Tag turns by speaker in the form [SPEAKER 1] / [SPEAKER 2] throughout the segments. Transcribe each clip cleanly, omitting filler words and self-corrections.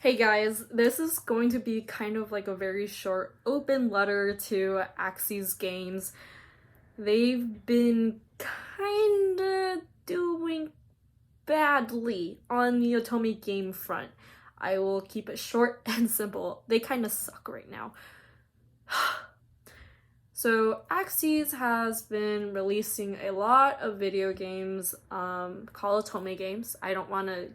[SPEAKER 1] Hey guys, this is going to be kind of like a very short open letter to Aksys Games. They've been kinda doing badly on the Otome game front. I will keep it short and simple. They kinda suck right now. So Aksys has been releasing a lot of video games called Otome games. I don't want to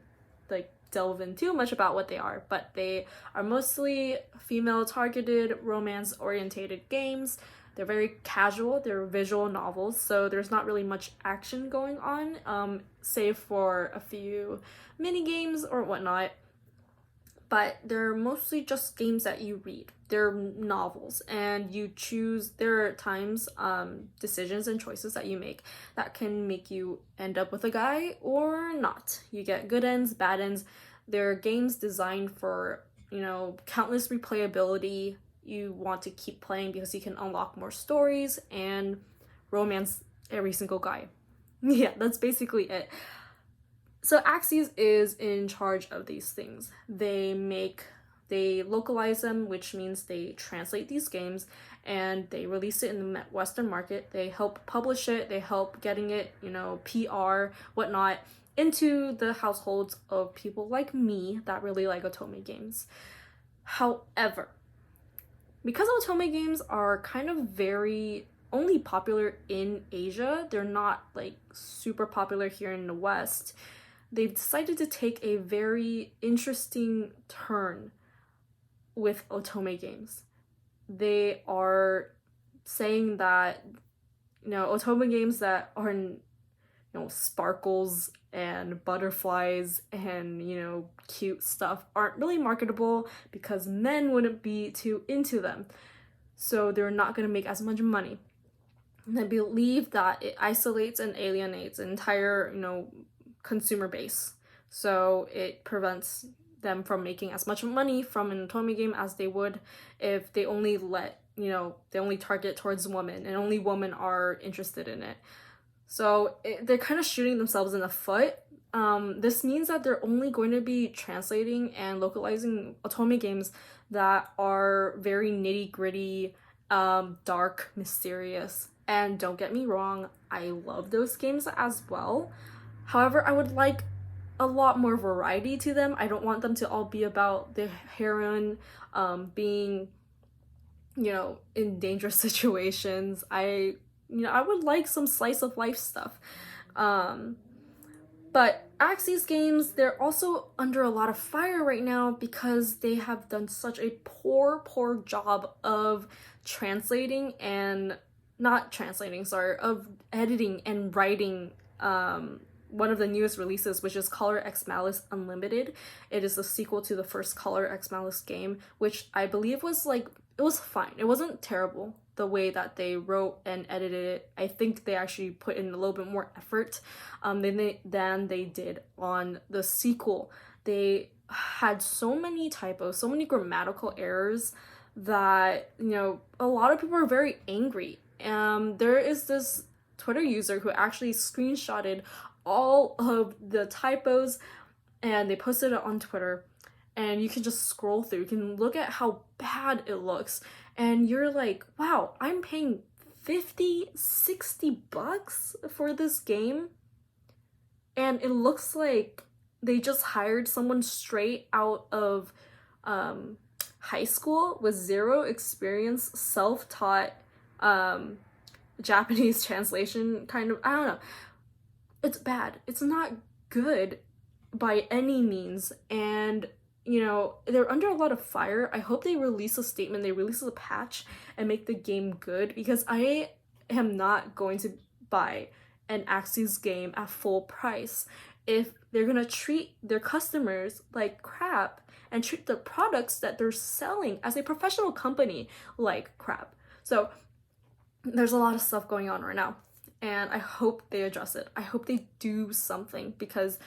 [SPEAKER 1] delve in too much about what they are, but they are mostly female targeted romance orientated games. They're very casual, they're visual novels, so there's not really much action going on, save for a few mini games or whatnot. But they're mostly just games that you read. They're novels, and you choose. There are times, decisions and choices that you make that can make you end up with a guy or not. You get good ends, bad ends. They're games designed for, countless replayability. You want to keep playing because you can unlock more stories and romance every single guy. Yeah, that's basically it. So Aksys is in charge of these things. They localize them, which means they translate these games and they release it in the Western market. They help publish it, they help getting it, PR, whatnot, into the households of people like me that really like Otome games. However, because Otome games are kind of very only popular in Asia, they're not like super popular here in the West. They've decided to take a very interesting turn with Otome games. They are saying that, Otome games that are, sparkles and butterflies and, cute stuff aren't really marketable because men wouldn't be too into them. So they're not going to make as much money. And I believe that it isolates and alienates an entire, consumer base. So it prevents them from making as much money from an Otome game as they would if they only they only target towards women and only women are interested in it. So they're kind of shooting themselves in the foot. This means that they're only going to be translating and localizing Otome games that are very nitty gritty, dark, mysterious. And don't get me wrong, I love those games as well. However, I would like a lot more variety to them. I don't want them to all be about the heroine being, in dangerous situations. I would like some slice of life stuff. But Aksys games, they're also under a lot of fire right now because they have done such a poor job of translating and not translating, sorry, of editing and writing one of the newest releases, which is Color X Malice Unlimited. It is the sequel to the first Color X Malice game, which I believe was it was fine. It wasn't terrible the way that they wrote and edited it. I think they actually put in a little bit more effort than they did on the sequel. They had so many typos, so many grammatical errors that, a lot of people are very angry. There is this Twitter user who actually screenshotted all of the typos and they posted it on Twitter, and you can just scroll through. You can look at how bad it looks and you're like, wow, I'm paying 50, 60 bucks for this game and it looks like they just hired someone straight out of high school with zero experience, self-taught Japanese translation kind of, I don't know. It's bad. It's not good by any means. And, they're under a lot of fire. I hope they release a statement, they release a patch and make the game good, because I am not going to buy an Aksys game at full price if they're gonna treat their customers like crap and treat the products that they're selling as a professional company like crap. So there's a lot of stuff going on right now, and I hope they address it. I hope they do something, because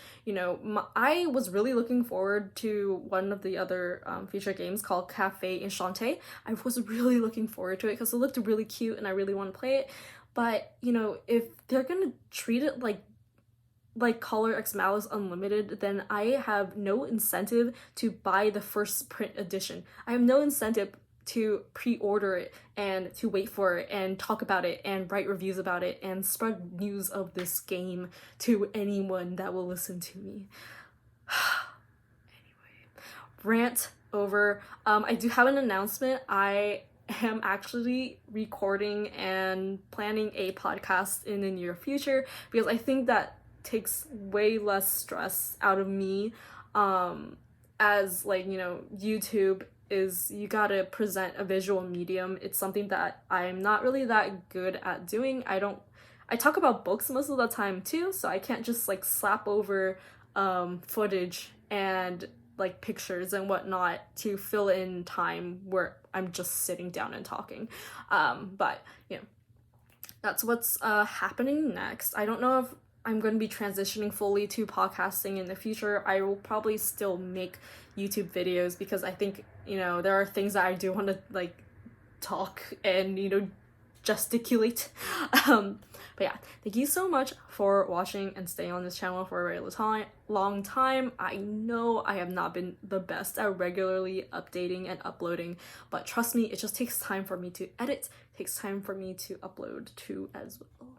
[SPEAKER 1] I was really looking forward to one of the other feature games called Cafe Enchante. I was really looking forward to it because it looked really cute and I really want to play it. But if they're gonna treat it like like Color X Malice Unlimited, then I have no incentive to buy the first print edition. I have no incentive to pre-order it and to wait for it and talk about it and write reviews about it and spread news of this game to anyone that will listen to me. Anyway, rant over. I do have an announcement. I am actually recording and planning a podcast in the near future because I think that takes way less stress out of me, as like, you know, YouTube is, you gotta present a visual medium. It's something that I'm not really that good at doing. I talk about books most of the time too, so I can't just like slap over footage and like pictures and whatnot to fill in time where I'm just sitting down and talking. But you know, that's what's happening next. I don't know if I'm going to be transitioning fully to podcasting in the future. I will probably still make YouTube videos because I think, you know, there are things that I do want to like talk and, you know, gesticulate. But yeah, thank you so much for watching and staying on this channel for a very long time. I know I have not been the best at regularly updating and uploading, but trust me, it just takes time for me to edit, it takes time for me to upload too as well.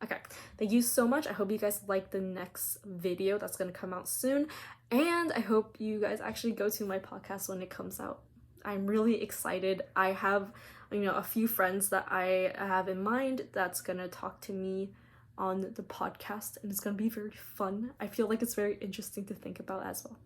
[SPEAKER 1] Okay, thank you so much. I hope you guys like the next video that's gonna come out soon, and I hope you guys actually go to my podcast when it comes out. I'm really excited. I have, you know, a few friends that I have in mind that's gonna talk to me on the podcast, and it's gonna be very fun. I feel like it's very interesting to think about as well.